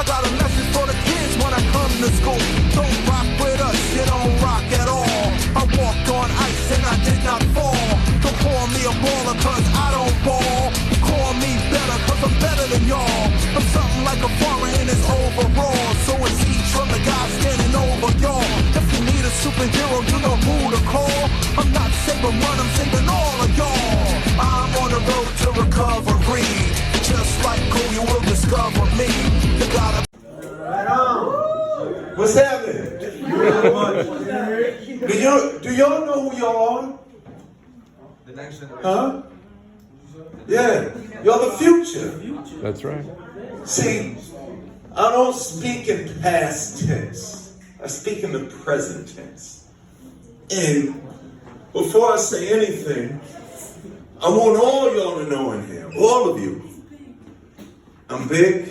I got a message for the kids when I come to school. Don't rock with us, you don't rock at all. I walked on ice and I did not fall. Don't call me a baller cause I don't ball. Call me better cause I'm better than y'all. I'm something like a foreign in his overall. So it's each from the guy standing over y'all. If you need a superhero, you know who to call. I'm not saving one, I'm saving all of y'all. I'm on the road to recovery. Just like who you will discover me. You gotta. Right on. What's happening? Do y'all know who y'all are? The next generation. Huh? Yeah. Y'all the future. That's right. See, I don't speak in past tense. I speak in the present tense. And before I say anything, I want all y'all to know in here, all of you, I'm big.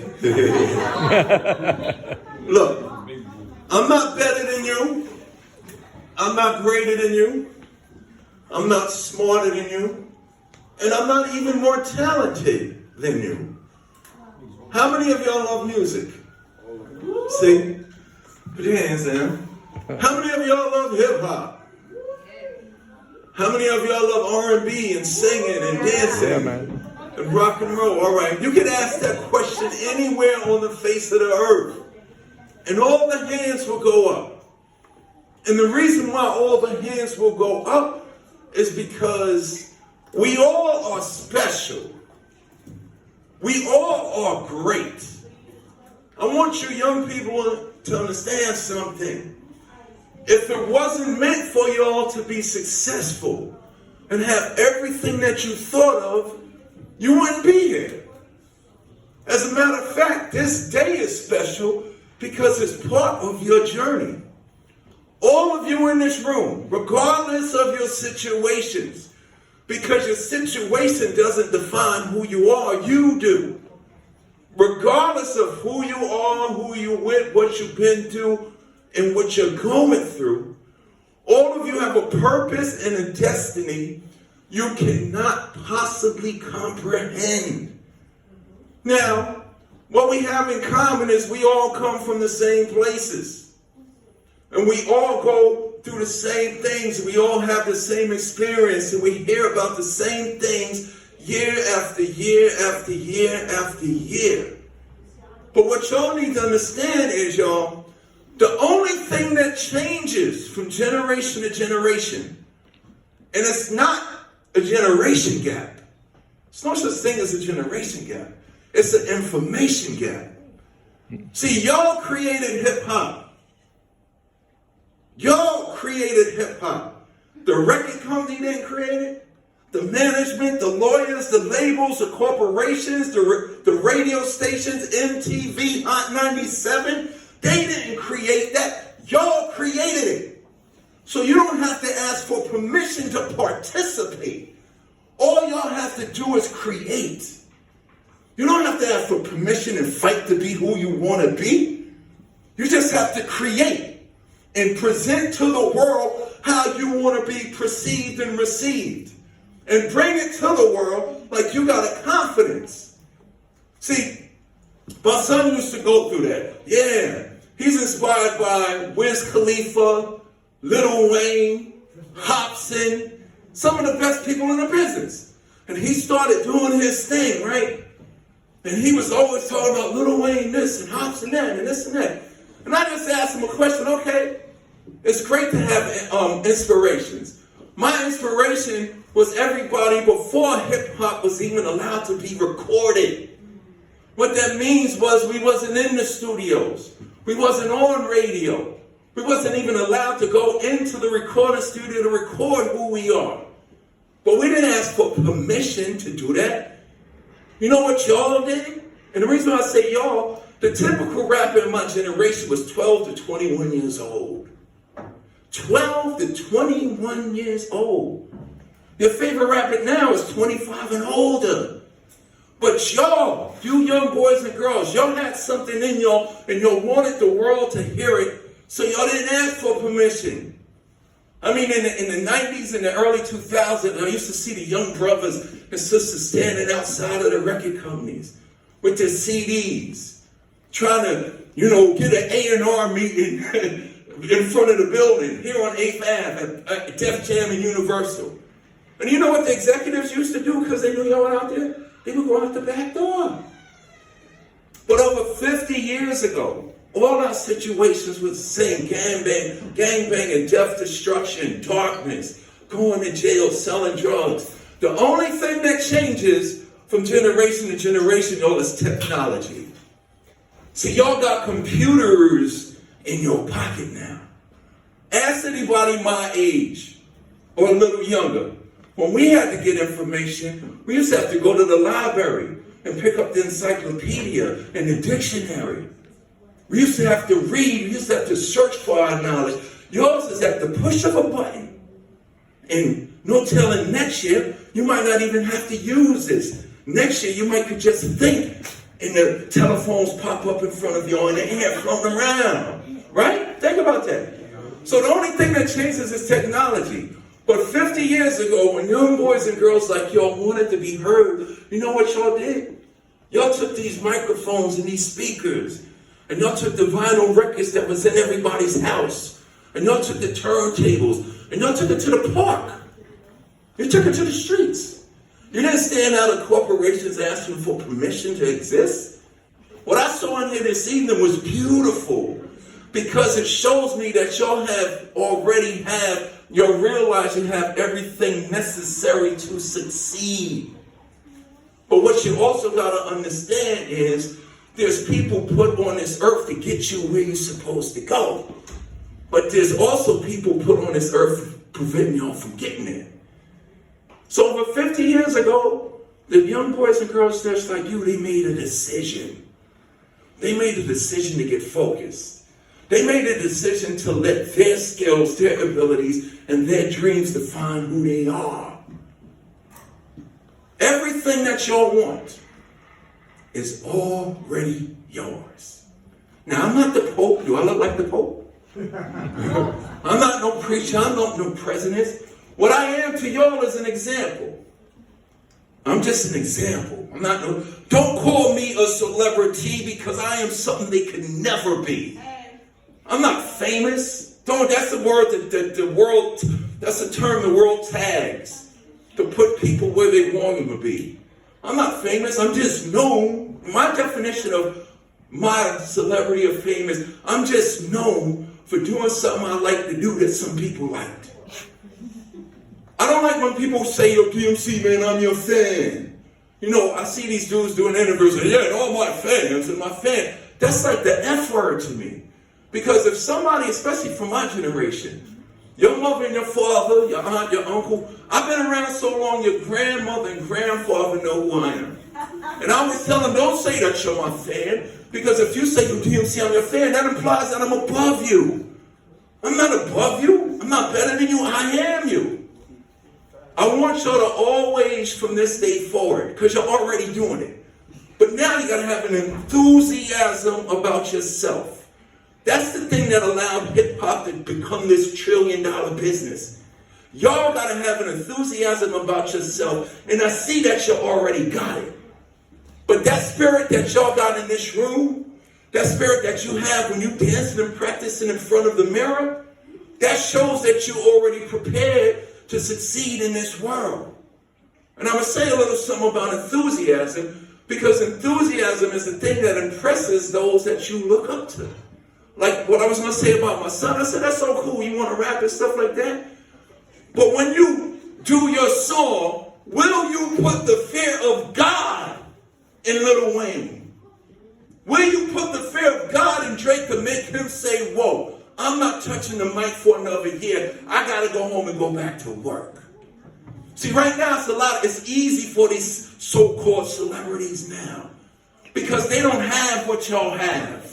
Look, I'm not better than you. I'm not greater than you. I'm not smarter than you. And I'm not even more talented than you. How many of y'all love music? See? Put your hands down. How many of y'all love hip hop? How many of y'all love R&B and singing and dancing? Yeah, man. And rock and roll. All right. You can ask that question anywhere on the face of the earth. And all the hands will go up. And the reason why all the hands will go up is because we all are special. We all are great. I want you young people to understand something. If it wasn't meant for y'all to be successful and have everything that you thought of, you wouldn't be here. As a matter of fact, this day is special because it's part of your journey. All of you in this room, regardless of your situations, because your situation doesn't define who you are, you do. Regardless of who you are, who you're with, what you've been through, and what you're going through, all of you have a purpose and a destiny you cannot possibly comprehend. Now, what we have in common is we all come from the same places. And we all go through the same things. We all have the same experience. And we hear about the same things year after year after year after year. But what y'all need to understand is, y'all, the only thing that changes from generation to generation, and it's not a generation gap. It's no such thing as a generation gap. It's an information gap. See, y'all created hip-hop. Y'all created hip-hop. The record company didn't create it. The management, the lawyers, the labels, the corporations, the radio stations, MTV, Hot 97, they didn't create that. Y'all created it. So you don't have to ask for permission to participate. All y'all have to do is create. You don't have to ask for permission and fight to be who you want to be. You just have to create and present to the world how you want to be perceived and received. And bring it to the world like you got a confidence. See, my son used to go through that. Yeah, he's inspired by Wiz Khalifa, Lil Wayne, Hobson, some of the best people in the business. And he started doing his thing, right? And he was always talking about Lil Wayne this and Hobson that and this and that. And I just asked him a question, okay, it's great to have inspirations. My inspiration was everybody before hip-hop was even allowed to be recorded. What that means was we wasn't in the studios. We wasn't on radio. We wasn't even allowed to go into the recording studio to record who we are. But we didn't ask for permission to do that. You know what y'all did? And the reason why I say y'all, the typical rapper in my generation was 12 to 21 years old. 12 to 21 years old. Your favorite rapper now is 25 and older. But y'all, you young boys and girls, y'all had something in y'all and y'all wanted the world to hear it, so y'all didn't ask for permission. I mean, in the 90s and the early 2000s, I used to see the young brothers and sisters standing outside of the record companies with their CDs. trying to, get an A&R meeting in front of the building here on 8th Ave at Def Jam and Universal. And you know what the executives used to do because they knew y'all were out there? They would go out the back door. But over 50 years ago, all our situations were the same: gangbang, and death, destruction, darkness, going to jail, selling drugs. The only thing that changes from generation to generation, y'all, is technology. See, y'all got computers in your pocket now. Ask anybody my age or a little younger. When we had to get information, we used to have to go to the library and pick up the encyclopedia and the dictionary. We used to have to read. We used to have to search for our knowledge. Yours is at the push of a button. And no telling, next year, you might not even have to use this. Next year, you might could just think, and the telephones pop up in front of you in the air, floating around. Right? Think about that. So the only thing that changes is technology. But 50 years ago, when young boys and girls like y'all wanted to be heard, you know what y'all did? Y'all took these microphones and these speakers, and y'all took the vinyl records that was in everybody's house, and y'all took the turntables, and y'all took it to the park. You took it to the streets. You didn't stand out of corporations asking for permission to exist. What I saw in here this evening was beautiful, because it shows me that y'all you realize you have everything necessary to succeed. But what you also got to understand is there's people put on this earth to get you where you're supposed to go. But there's also people put on this earth preventing y'all from getting there. So over 50 years ago, the young boys and girls just like you, they made a decision. They made a decision to get focused. They made a decision to let their skills, their abilities, and their dreams define who they are. Everything that y'all want is already yours. Now, I'm not the Pope. Do I look like the Pope? I'm not no preacher. I'm not no president. What I am to y'all is an example. I'm just an example. Don't call me a celebrity, because I am something they could never be. I'm not famous. That's the word that the world, that's the term the world tags to put people where they want them to be. I'm not famous. I'm just known. My definition of my celebrity or fame is I'm just known for doing something I like to do that some people liked. I don't like when people say, yo, DMC, man, I'm your fan. I see these dudes doing interviews and, yeah, all my fans and my fan. That's like the F word to me. Because if somebody, especially from my generation, your mother and your father, your aunt, your uncle, I've been around so long, your grandmother and grandfather know who I am. And I always tell them, don't say that you're my fan, because if you say you're DMC, I'm your fan, that implies that I'm above you. I'm not above you. I'm not better than you. I am you. I want y'all to always, from this day forward, because you're already doing it. But now you got to have an enthusiasm about yourself. That's the thing that allowed hip-hop to become this $1 trillion business. Y'all got to have an enthusiasm about yourself, and I see that you already got it. But that spirit that y'all got in this room, that spirit that you have when you dancing and practicing in front of the mirror, that shows that you're already prepared to succeed in this world. And I'm going to say a little something about enthusiasm, because enthusiasm is the thing that impresses those that you look up to. Like what I was going to say about my son, I said, that's so cool, you want to rap and stuff like that? But when you do your song, will you put the fear of God in Lil Wayne? Will you put the fear of God in Drake to make him say, whoa, I'm not touching the mic for another year. I got to go home and go back to work. See, right now it's easy for these so-called celebrities now, because they don't have what y'all have.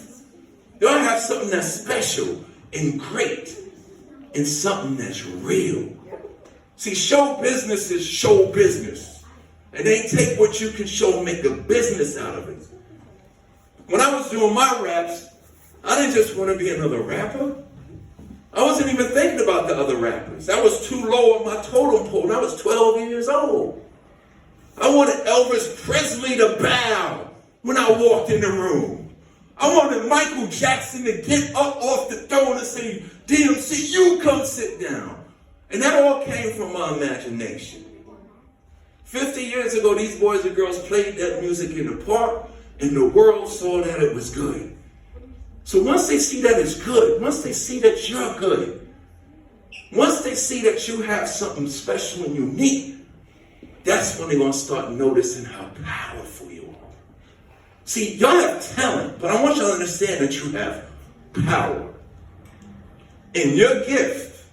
Y'all have something that's special and great and something that's real. See, show business is show business. And they take what you can show and make a business out of it. When I was doing my raps, I didn't just want to be another rapper. I wasn't even thinking about the other rappers. That was too low on my totem pole. I was 12 years old. I wanted Elvis Presley to bow when I walked in the room. I wanted Michael Jackson to get up off the throne and say, DMC, you come sit down. And that all came from my imagination. 50 years ago, these boys and girls played that music in the park, and the world saw that it was good. So once they see that it's good, once they see that you're good, once they see that you have something special and unique, that's when they're going to start noticing how powerful you are. See, y'all have talent, but I want y'all to understand that you have power. And your gift,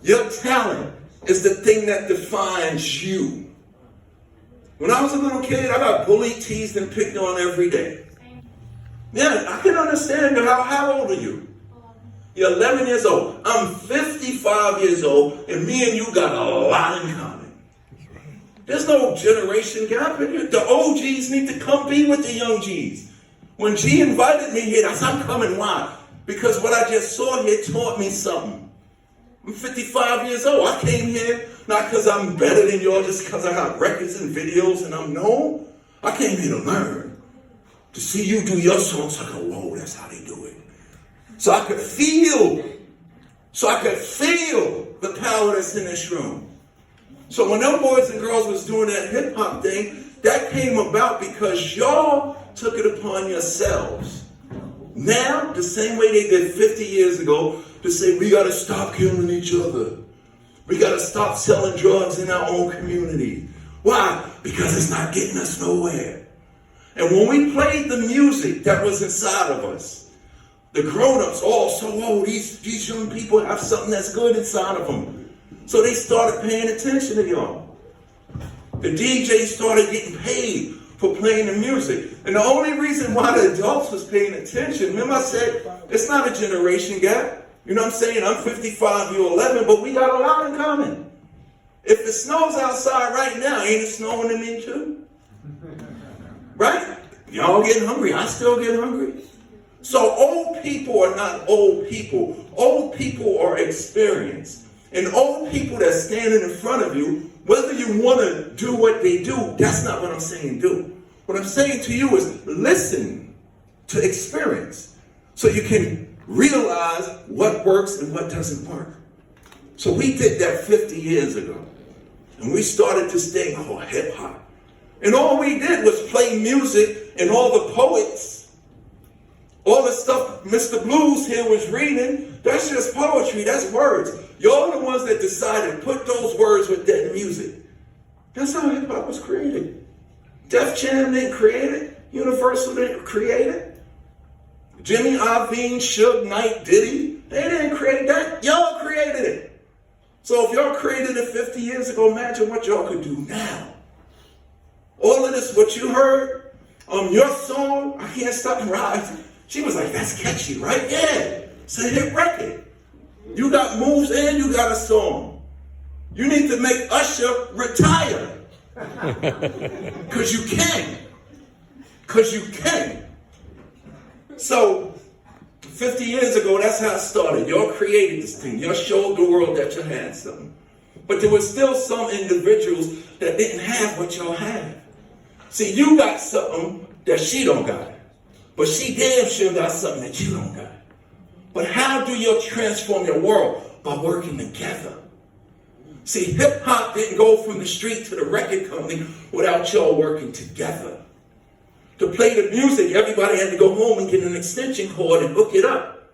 your talent, is the thing that defines you. When I was a little kid, I got bullied, teased, and picked on every day. Yeah, I can understand. How old are you? You're 11 years old. I'm 55 years old, and me and you got a lot in common. There's no generation gap. The OGs need to come be with the young Gs. When G invited me here, I said, I'm coming. Why? Because what I just saw here taught me something. I'm 55 years old. I came here not because I'm better than y'all, just because I got records and videos and I'm known. I came here to learn. To see you do your songs, I go, whoa, that's how they do it. So I could feel the power that's in this room. So when them boys and girls was doing that hip hop thing, that came about because y'all took it upon yourselves. Now, the same way they did 50 years ago, to say we got to stop killing each other. We got to stop selling drugs in our own community. Why? Because it's not getting us nowhere. And when we played the music that was inside of us, the grown-ups, these young people have something that's good inside of them. So they started paying attention to y'all. The DJs started getting paid for playing the music. And the only reason why the adults was paying attention, remember I said, it's not a generation gap. You know what I'm saying? I'm 55, you're 11, but we got a lot in common. If it snows outside right now, ain't it snowing to me too? Right? Y'all getting hungry. I still get hungry. So old people are not old people. Old people are experienced. And old people that's standing in front of you, whether you want to do what they do, that's not what I'm saying do. What I'm saying to you is listen to experience so you can realize what works and what doesn't work. So we did that 50 years ago. And we started this thing called hip hop. And all we did was play music, and all the poets, all the stuff Mr. Blues here was reading, that's just poetry, that's words. Y'all are the ones that decided to put those words with that music. That's how hip hop was created. Def Jam didn't create it. Universal didn't create it. Jimmy Iovine, Suge Knight, Diddy, they didn't create that. Y'all created it. So if y'all created it 50 years ago, imagine what y'all could do now. All of this, what you heard, your song, I Can't Stop Rising, she was like, that's catchy, right? Yeah, it's a hit record. You got moves and you got a song. You need to make Usher retire. Because you can. Because you can. So, 50 years ago, that's how it started. Y'all created this thing. Y'all showed the world that you had something. But there was still some individuals that didn't have what y'all had. See, you got something that she don't got. But she damn sure got something that you don't got. But how do you transform your world? By working together. See, hip-hop didn't go from the street to the record company without y'all working together. To play the music, everybody had to go home and get an extension cord and hook it up.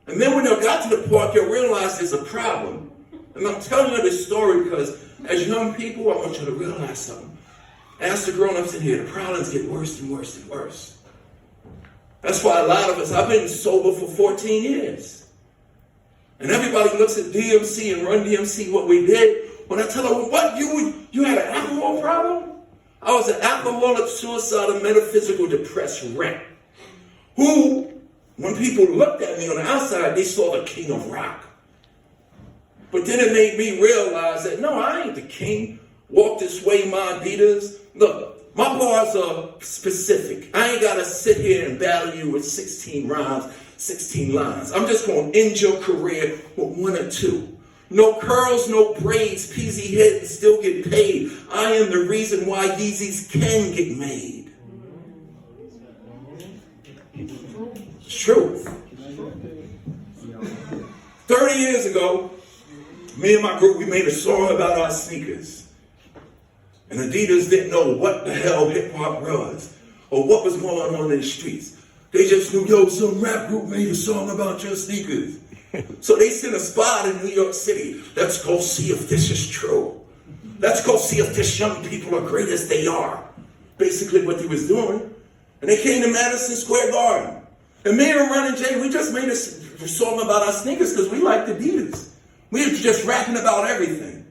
And then when you got to the park, you realized there's a problem. And I'm telling you this story because as young people, I want you to realize something. Ask the grown-ups in here, the problems get worse and worse and worse. That's why a lot of us, I've been sober for 14 years. And everybody looks at DMC and Run DMC, what we did. When I tell them, what, you had an alcohol problem? I was an alcoholic, suicidal, metaphysical, depressed wreck. Who, when people looked at me on the outside, they saw the king of rock. But then it made me realize that, no, I ain't the king. Walk this way, my Adidas. Look, my bars are specific. I ain't got to sit here and battle you with 16 rhymes, 16 lines. I'm just going to end your career with one or two. No curls, no braids, peasy head and still get paid. I am the reason why Yeezys can get made. It's truth. 30 years ago, me and my group, we made a song about our sneakers. And Adidas didn't know what the hell hip hop was or what was going on in the streets. They just knew, yo, some rap group made a song about your sneakers. So they sent a spot in New York City. Let's go see if this is true. Let's go see if this young people are great as they are. Basically what he was doing. And they came to Madison Square Garden. And me and Ron and Jay, we just made a song about our sneakers because we liked Adidas. We were just rapping about everything.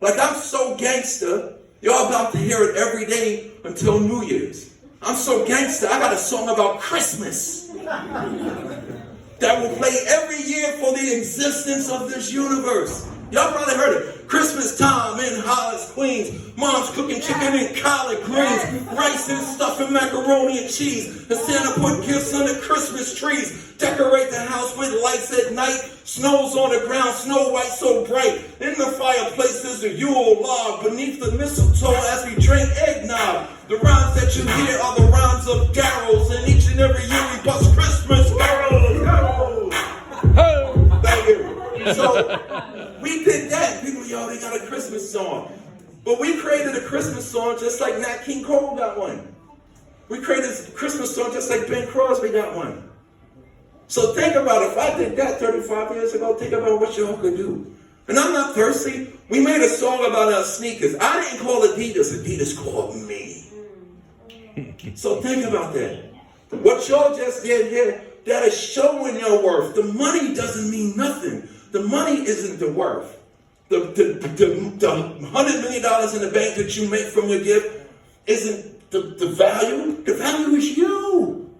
Like, I'm so gangster, y'all about to hear it every day until New Year's. I'm so gangster, I got a song about Christmas that will play every year for the existence of this universe. Y'all probably heard it. Christmas time in Hollis, Queens. Mom's cooking chicken and collard greens, rice and stuffing macaroni and cheese. And Santa put gifts under Christmas trees. Decorate the house with lights at night. Snow's on the ground, snow white so bright. In the fireplace is a Yule log. Beneath the mistletoe as we drink eggnog. The rhymes that you hear are the rhymes of Daryl's. And each and every year we bust Christmas carols. Thank you. So we did that. People, yo, they got a Christmas song. But we created a Christmas song just like Nat King Cole got one. We created a Christmas song just like Ben Crosby got one. So think about it. If I did that 35 years ago, think about what y'all could do. And I'm not thirsty. We made a song about our sneakers. I didn't call Adidas. Adidas called me. So think about that. What y'all just did here, that is showing your worth. The money doesn't mean nothing. The money isn't the worth. The $100 million in the bank that you make from your gift isn't the value. The value is you.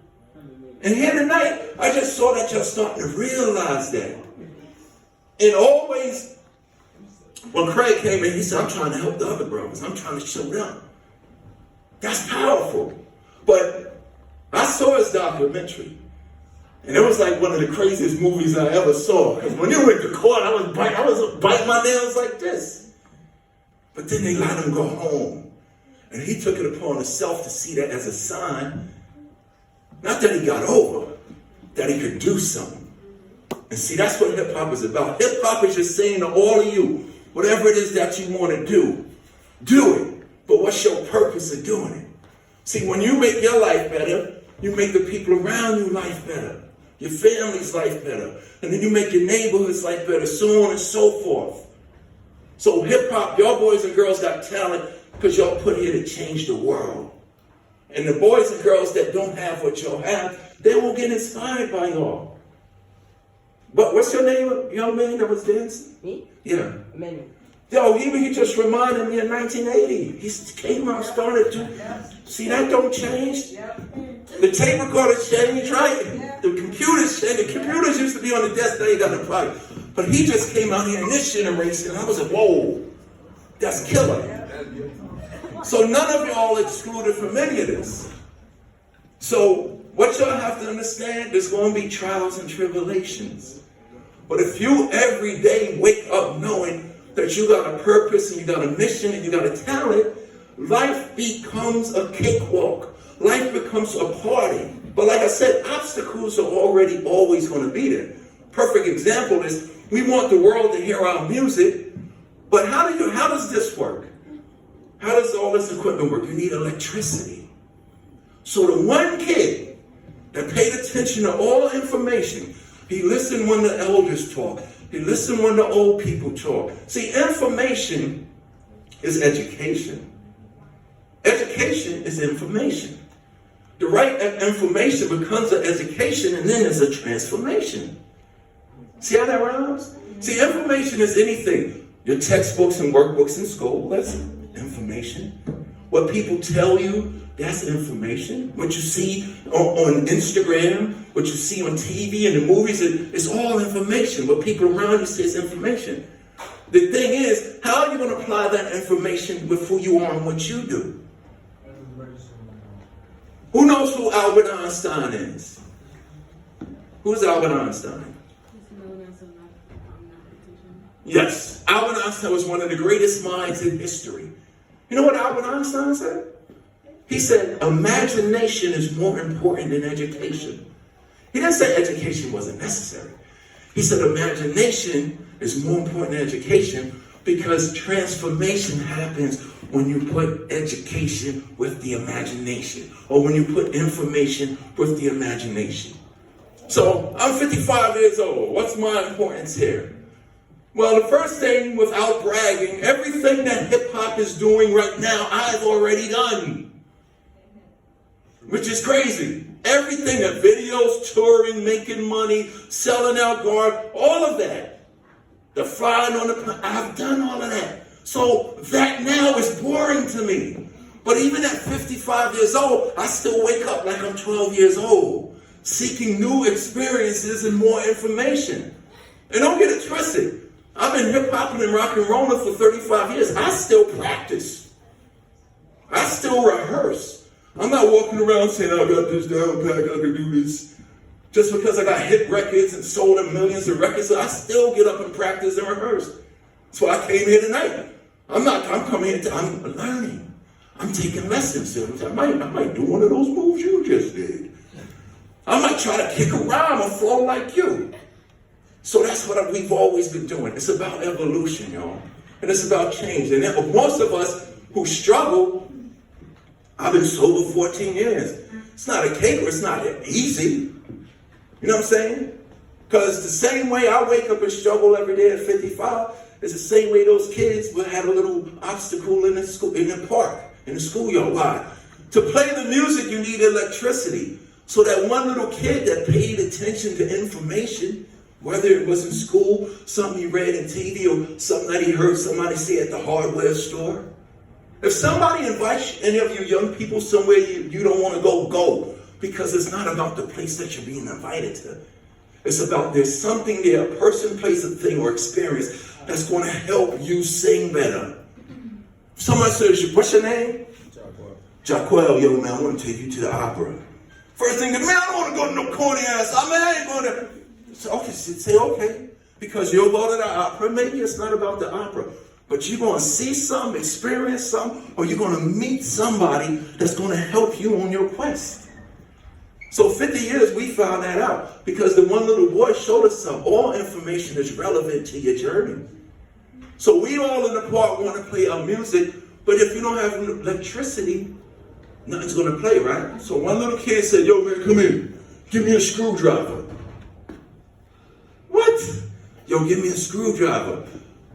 And here tonight, I just saw that you're starting to realize that. And always, when Craig came in, he said, I'm trying to help the other brothers. I'm trying to show them. That's powerful. But I saw his documentary. And it was like one of the craziest movies I ever saw. Because when you went to court, I was biting my nails like this. But then they let him go home. And he took it upon himself to see that as a sign. Not that he got over, that he could do something. And see, that's what hip-hop is about. Hip-hop is just saying to all of you, whatever it is that you want to do it. But what's your purpose of doing it? See, when you make your life better, you make the people around you life better. Your family's life better. And then you make your neighborhood's life better, so on and so forth. So hip-hop, y'all boys and girls got talent because y'all put here to change the world. And the boys and girls that don't have what y'all have, they won't get inspired by y'all. But what's your name, young man that was dancing? Me? Yeah. Emmanuel. Yo, he just reminded me of 1980. He came out, started to, see, that don't change. The tape recorder changed, right? The computers changed. The computers used to be on the desk, they ain't got no problem. But he just came out here in this generation, and I was like, whoa, that's killer. So none of y'all excluded from any of this. So what y'all have to understand, there's going to be trials and tribulations. But if you every day wake up knowing that you got a purpose and you got a mission and you got a talent, life becomes a cakewalk. Life becomes a party. But like I said, obstacles are already always going to be there. Perfect example is we want the world to hear our music, but how does this work? How does all this equipment work? You need electricity. So the one kid that paid attention to all information, he listened when the elders talk. He listened when the old people talk. See, information is education. Education is information. The right information becomes an education, and then there's a transformation. See how that rhymes? See, information is anything. Your textbooks and workbooks in school, that's information. What people tell you, that's information. What you see on Instagram, what you see on TV and the movies, it's all information. What people around you say is information. The thing is, how are you going to apply that information with who you are and what you do? Who knows who Albert Einstein is? Who's Albert Einstein? Yes, Albert Einstein was one of the greatest minds in history. You know what Albert Einstein said? He said, imagination is more important than education. He didn't say education wasn't necessary. He said imagination is more important than education because transformation happens when you put education with the imagination, or when you put information with the imagination. So I'm 55 years old. What's my importance here? Well, the first thing, without bragging, everything that hip-hop is doing right now, I've already done. Which is crazy. Everything, that videos, touring, making money, selling out guard, all of that. The flying on the plane, I've done all of that. So that now is boring to me. But even at 55 years old, I still wake up like I'm 12 years old, seeking new experiences and more information. And don't get it twisted. I've been hip-hopping and rock and rolling for 35 years. I still practice. I still rehearse. I'm not walking around saying, I got this down pat, I can do this. Just because I got hit records and sold them millions of records, I still get up and practice and rehearse. That's why I came here tonight. I'm coming here, I'm learning. I'm taking lessons. I might do one of those moves you just did. I might try to kick a rhyme or flow like you. So that's what we've always been doing. It's about evolution, y'all. And it's about change. And most of us who struggle, I've been sober 14 years. It's not a cake, or it's not easy. You know what I'm saying? Because the same way I wake up and struggle every day at 55, it's the same way those kids will have a little obstacle in the park, in the schoolyard. Why? To play the music, you need electricity. So that one little kid that paid attention to information, whether it was in school, something he read in TV, or something that he heard somebody say at the hardware store. If somebody invites any of you young people somewhere you don't want to go. Because it's not about the place that you're being invited to. It's about there's something there, a person, place, a thing, or experience that's going to help you sing better. Someone says, what's your name? Jaquel. Yo, man, I want to take you to the opera. First thing, man, I don't want to go to no corny ass. I ain't going to. So, okay, say okay. Because you'll go to the opera. Maybe it's not about the opera. But you're going to see something, experience something, or you're going to meet somebody that's going to help you on your quest. So 50 years, we found that out because the one little boy showed us something. All information is relevant to your journey. So we all in the park want to play our music, but if you don't have electricity, nothing's going to play, right? So one little kid said, yo, man, come here. Give me a screwdriver. What? Yo, give me a screwdriver.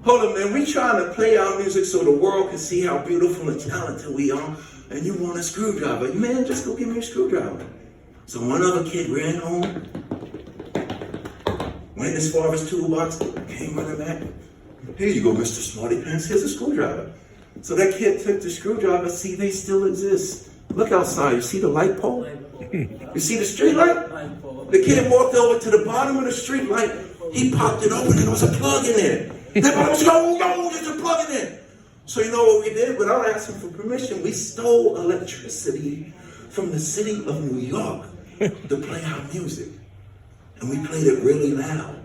Hold on, man. We trying to play our music so the world can see how beautiful and talented we are, and you want a screwdriver. Man, just go give me a screwdriver. So one other kid ran home, went as far as toolbox, came running back. Here you go, Mr. Smarty Pants. Here's a screwdriver. So that kid took the screwdriver. See, they still exist. Look outside. You see the light pole? You see the street light? The kid walked over to the bottom of the street light. He popped it open and there was a plug in there. Everybody was going, yo, there's a plug in there. So you know what we did? Without asking for permission, we stole electricity from the city of New York to play our music. And we played it really loud.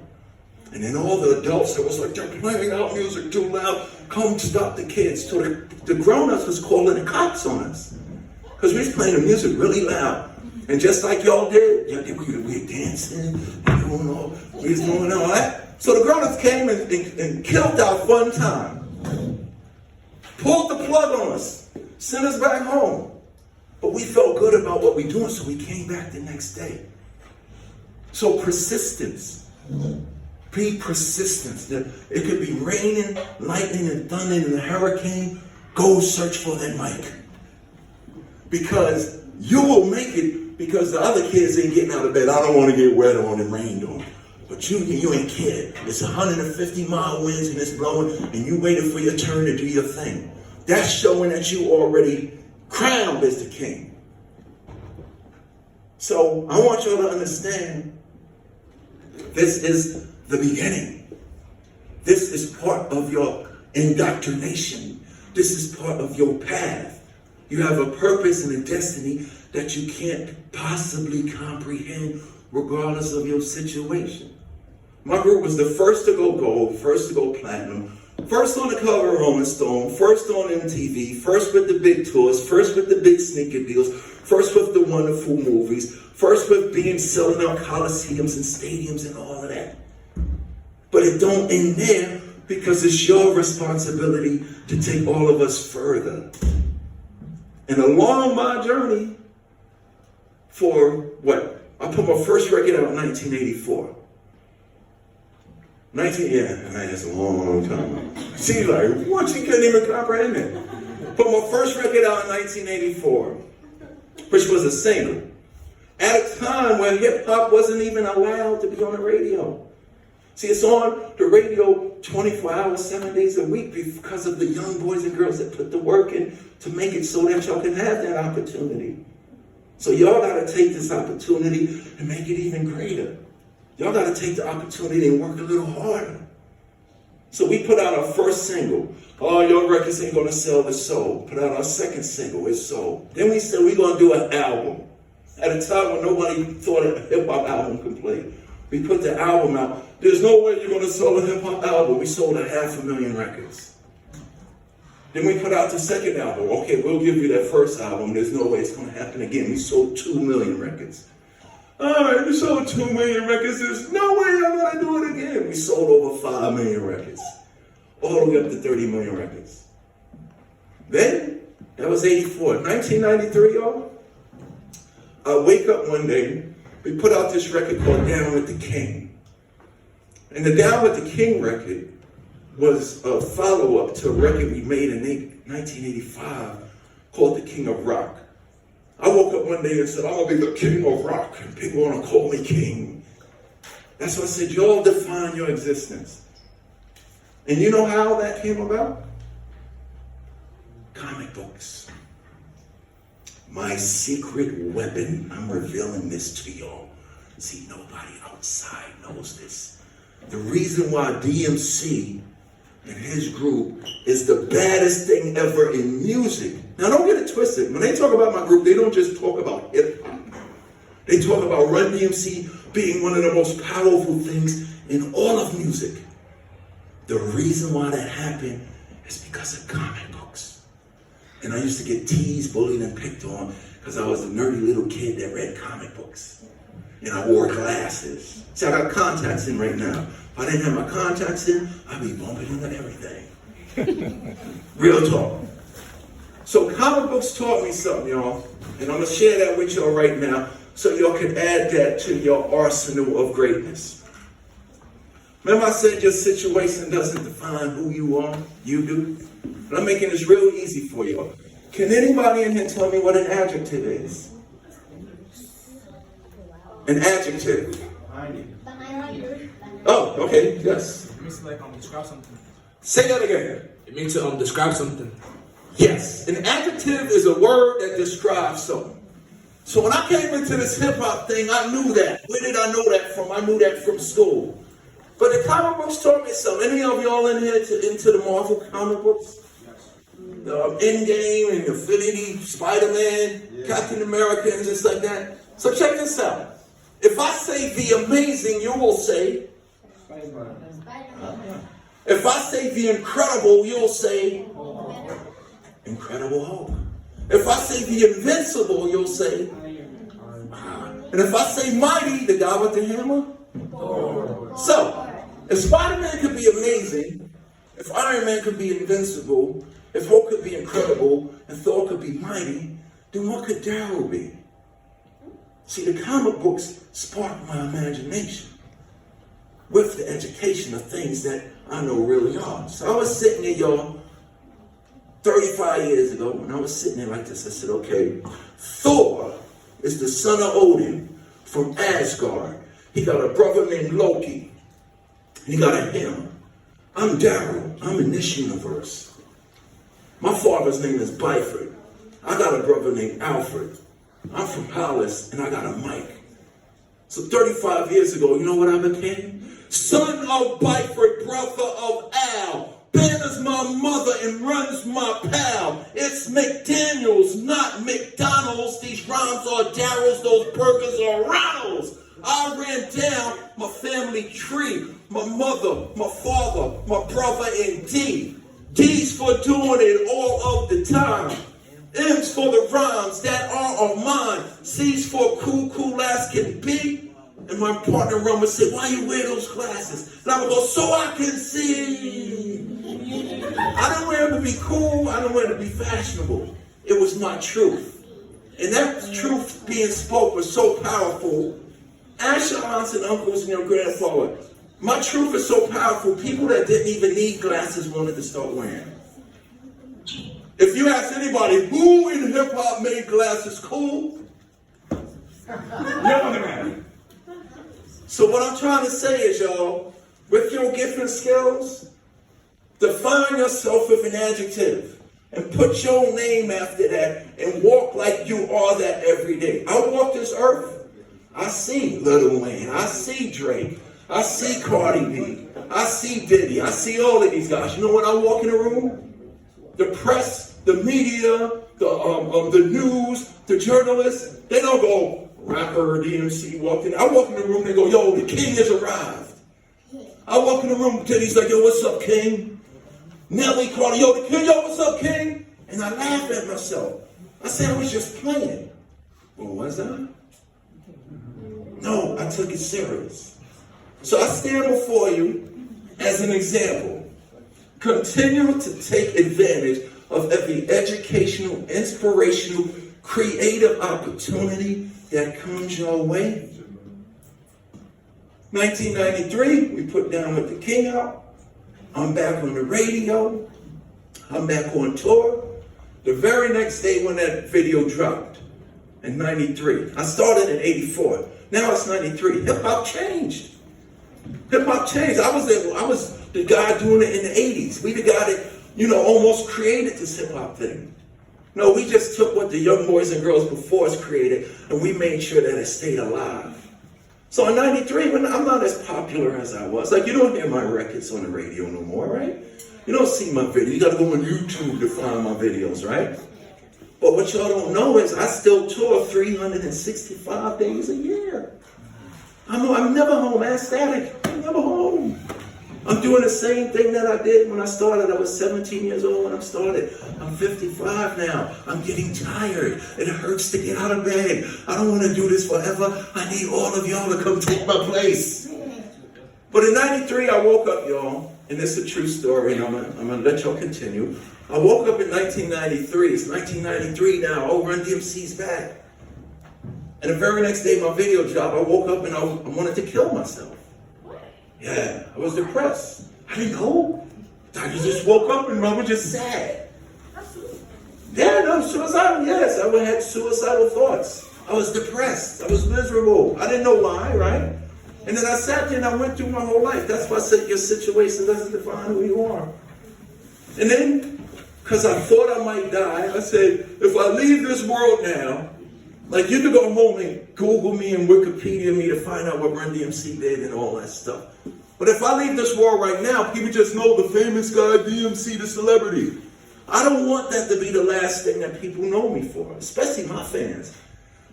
And then all the adults that was like, they're playing our music too loud, come stop the kids. So the grown-ups was calling the cops on us. Because we was playing the music really loud. And just like y'all did, we were dancing, we was doing all that. So the grown-ups came and killed our fun time. Pulled the plug on us, sent us back home. But we felt good about what we're doing, so we came back the next day. So persistence. Be persistent. It could be raining, lightning, and thunder, and a hurricane. Go search for that mic. Because you will make it, because the other kids ain't getting out of bed. I don't want to get wet on and rained on. But you ain't kidding. It's 150-mile winds and it's blowing, and you waiting for your turn to do your thing. That's showing that you already crowned as the king. So I want you to understand, this is the beginning. This is part of your indoctrination. This is part of your path. You have a purpose and a destiny that you can't possibly comprehend regardless of your situation. My group was the first to go gold, first to go platinum, First on the cover of Rolling Stone, first on MTV, first with the big tours, first with the big sneaker deals, first with the wonderful movies, first with being selling out coliseums and stadiums and all of that. But it don't end there, because it's your responsibility to take all of us further. And along my journey for what? I put my first record out in 1984. That's a long time. See, like, what? You couldn't even comprehend it. Put my first record out in 1984, which was a single, at a time when hip-hop wasn't even allowed to be on the radio. See, it's on the radio 24 hours, 7 days a week because of the young boys and girls that put the work in to make it so that y'all can have that opportunity. So y'all got to take this opportunity and make it even greater. Y'all got to take the opportunity and work a little harder. So we put out our first single. Oh, your records ain't going to sell, the soul. Put out our second single, It's Soul. Then we said we're going to do an album. At a time when nobody thought a hip-hop album could play. We put the album out. There's no way you're going to sell a hip-hop album. We sold 500,000 records. Then we put out the second album. Okay, we'll give you that first album. There's no way it's going to happen again. We sold 2 million records. All right, we sold 2 million records. There's no way I'm going to do it again. We sold over 5 million records. All the way up to 30 million records. Then, that was 84. 1993, y'all. I wake up one day. We put out this record called Down with the King. And the Down with the King record was a follow-up to a record we made in 1985 called The King of Rock. I woke up one day and said, I'm going to be the king of rock, and people want to call me king. That's why I said, y'all define your existence. And you know how that came about? Comic books. My secret weapon. I'm revealing this to y'all. See, nobody outside knows this. The reason why DMC and his group is the baddest thing ever in music. Now, don't get it twisted. When they talk about my group, they don't just talk about hip-hop. They talk about Run DMC being one of the most powerful things in all of music. The reason why that happened is because of comic books. And I used to get teased, bullied, and picked on because I was a nerdy little kid that read comic books. And I wore glasses. See, I got contacts in right now. If I didn't have my contacts in, I'd be bumping into everything. Real talk. So comic books taught me something, y'all. And I'm going to share that with y'all right now so y'all can add that to your arsenal of greatness. Remember I said your situation doesn't define who you are? You do. And I'm making this real easy for y'all. Can anybody in here tell me what an adjective is? An adjective. Oh, okay, yes. It means to describe something. Say that again. It means to describe something. Yes, an adjective is a word that describes something. So when I came into this hip-hop thing, I knew that. Where did I know that from? I knew that from school. But the comic books taught me something. Any of y'all in here into the Marvel comic books? Yes. Endgame and Infinity, Spider-Man, Captain America, and just like that. So check this out. If I say the amazing, you will say If I say the incredible, you'll say Incredible Hulk. If I say the invincible, you'll say and if I say mighty, the guy with the hammer. So, if Spider-Man could be amazing, if Iron Man could be invincible, if Hulk could be incredible, and Thor could be mighty, then what could Daryl be? See, the comic books sparked my imagination with the education of things that I know really are. So I was sitting there, y'all, 35 years ago, when I was sitting there like this, I said, okay, Thor is the son of Odin from Asgard. He got a brother named Loki. He got a hammer. I'm Daryl. I'm in this universe. My father's name is Byford. I got a brother named Alfred. I'm from Palace, and I got a mic. So 35 years ago, you know what I became? Son of Byford, brother of Al. Banner's my mother and runs my pal. It's McDaniels, not McDonald's. These rhymes are Daryl's, those burgers are Ronald's. I ran down my family tree, my mother, my father, my brother, and D. D's for doing it all of the time. M's for the rhymes that are mine. C's for cool as can be. And my partner Ron would say, why you wear those glasses? And I would go, so I can see. I didn't wear them to be cool. I didn't wear them to be fashionable. It was my truth. And that truth being spoke was so powerful. Ask your aunts and uncles and your grandfather. My truth is so powerful, people that didn't even need glasses wanted to start wearing them. If you ask anybody, who in hip-hop made glasses cool? Young man. So what I'm trying to say is, y'all, with your gift and skills, define yourself with an adjective and put your name after that and walk like you are that every day. I walk this earth. I see Lil Wayne. I see Drake. I see Cardi B. I see Diddy. I see all of these guys. You know when I walk in a room? The press, the media, the news, the journalists, they don't go, rapper DMC walked in. I walk in the room, they go, yo, the king has arrived. I walk in the room, Diddy's like, yo, what's up, king? Nelly Cardi, yo, the king, yo, what's up, king? And I laugh at myself. I said I was just playing. Well, was I? No, I took it serious. So I stand before you as an example. Continue to take advantage of every educational, inspirational, creative opportunity that comes your way. 1993, we put Down with the King out. I'm back on the radio. I'm back on tour. The very next day when that video dropped, in 93. I started in 84. Now it's 93. Hip-hop changed. Hip-hop changed. I was the guy doing it in the 80s. We the guy that, almost created this hip-hop thing. No, we just took what the young boys and girls before us created, and we made sure that it stayed alive. So in 93, when I'm not as popular as I was, like you don't hear my records on the radio no more, right? You don't see my video. You gotta go on YouTube to find my videos, right? But what y'all don't know is I still tour 365 days a year. I'm never home. Ask Static. I'm never home. I'm doing the same thing that I did when I started. I was 17 years old when I started. I'm 55 now. I'm getting tired. It hurts to get out of bed. I don't want to do this forever. I need all of y'all to come take my place. But in 93, I woke up, y'all, and this is a true story, and I'm going to let y'all continue. I woke up in 1993. It's 1993 now. Oh, Run DMC's back. And the very next day my video dropped, I woke up and I wanted to kill myself. Yeah, I was depressed. I didn't know. I just woke up and I was just sad. Yeah, no, suicidal, yes. I had suicidal thoughts. I was depressed. I was miserable. I didn't know why, right? And then I sat there and I went through my whole life. That's why I said your situation doesn't define who you are. And then, because I thought I might die, I said, if I leave this world now, like you could go home and Google me and Wikipedia me to find out what Run DMC did and all that stuff. But if I leave this world right now, people just know the famous guy DMC, the celebrity. I don't want that to be the last thing that people know me for, especially my fans.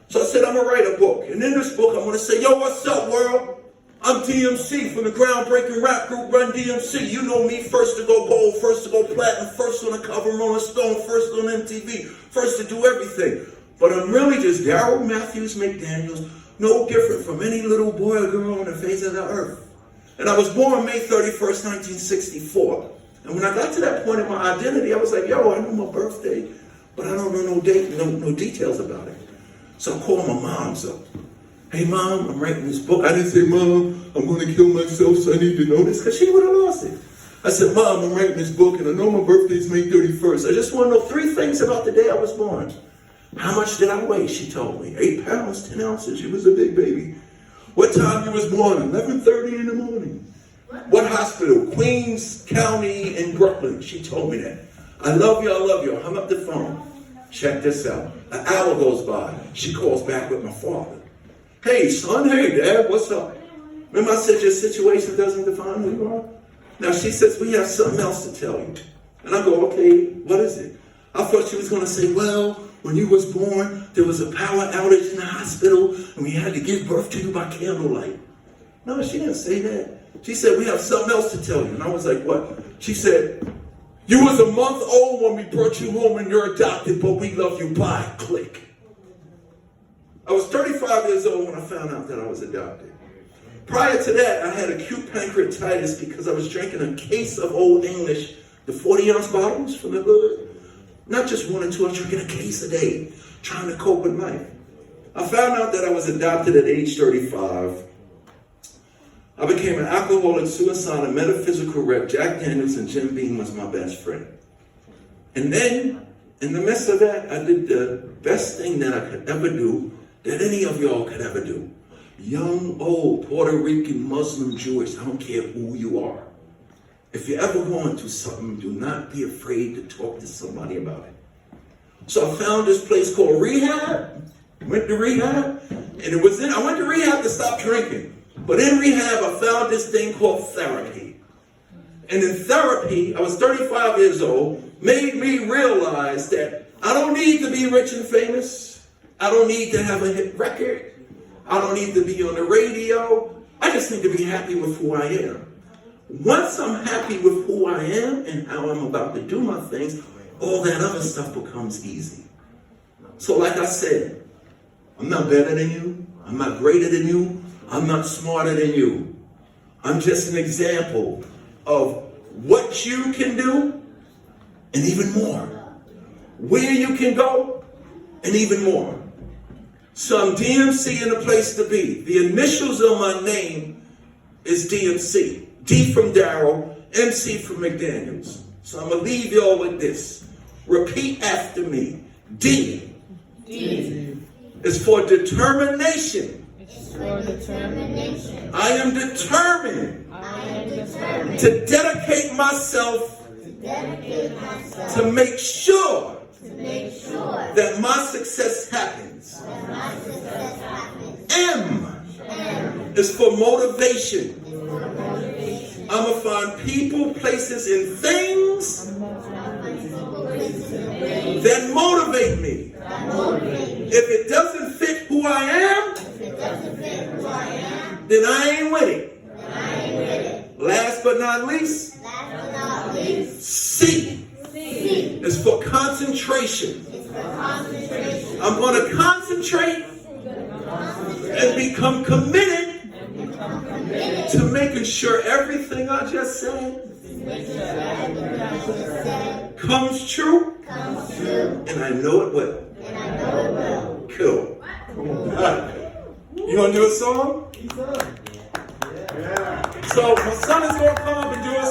So I said, I'm going to write a book. And in this book, I'm going to say, yo, what's up, world? I'm DMC from the groundbreaking rap group Run DMC. You know me, first to go gold, first to go platinum, first on the cover Rolling Stone, first on MTV, first to do everything. But I'm really just Daryl Matthews McDaniels, no different from any little boy or girl on the face of the earth. And I was born May 31st, 1964. And when I got to that point in my identity, I was like, yo, I know my birthday, but I don't know no date, no details about it. So I called my mom's up. Hey, Mom, I'm writing this book. I didn't say, Mom, I'm going to kill myself, so I need to know this, because she would have lost it. I said, Mom, I'm writing this book, and I know my birthday's May 31st. I just want to know 3 things about the day I was born. How much did I weigh? She told me. 8 pounds, 10 ounces. She was a big baby. What time you was born? 11:30 in the morning. What hospital? Queens County in Brooklyn. She told me that. I love you, I love you. I hung up the phone. Check this out. An hour goes by. She calls back with my father. Hey, son. Hey, Dad. What's up? Remember I said your situation doesn't define who you are? Now she says, we have something else to tell you. And I go, okay, what is it? I thought she was going to say, well, when you was born, there was a power outage in the hospital, and we had to give birth to you by candlelight. No, she didn't say that. She said, we have something else to tell you. And I was like, what? She said, you was a month old when we brought you home and you're adopted, but we love you. Bye. Click. I was 35 years old when I found out that I was adopted. Prior to that, I had acute pancreatitis because I was drinking a case of Old English, the 40-ounce bottles from the hood. Not just one or two, I was drinking a case a day, trying to cope with life. I found out that I was adopted at age 35. I became an alcoholic, suicide, and metaphysical wreck. Jack Daniels and Jim Beam was my best friend. And then, in the midst of that, I did the best thing that I could ever do, that any of y'all could ever do. Young, old, Puerto Rican, Muslim, Jewish, I don't care who you are. If you're ever going through something, do not be afraid to talk to somebody about it. So I found this place called rehab. Went to rehab, and I went to rehab to stop drinking. But in rehab, I found this thing called therapy. And in therapy, I was 35 years old, made me realize that I don't need to be rich and famous. I don't need to have a hit record. I don't need to be on the radio. I just need to be happy with who I am. Once I'm happy with who I am and how I'm about to do my things, all that other stuff becomes easy. So like I said, I'm not better than you. I'm not greater than you. I'm not smarter than you. I'm just an example of what you can do and even more. Where you can go and even more. So I'm DMC in the place to be. The initials of my name is DMC. D from Daryl, MC from McDaniels. So I'm going to leave y'all with this. Repeat after me. D. D. Is for determination. It's for determination. I am determined. I am determined To dedicate myself to make sure that my success happens. M is for motivation. I'm going to find people, places, and things that motivate me. If it doesn't fit who I am, then I ain't with it. Last but not least, C is for concentration. I'm going to concentrate and become committed to making sure everything I just said comes true, and I know it will. Cool. You gonna do a song? So my son is gonna come up and do a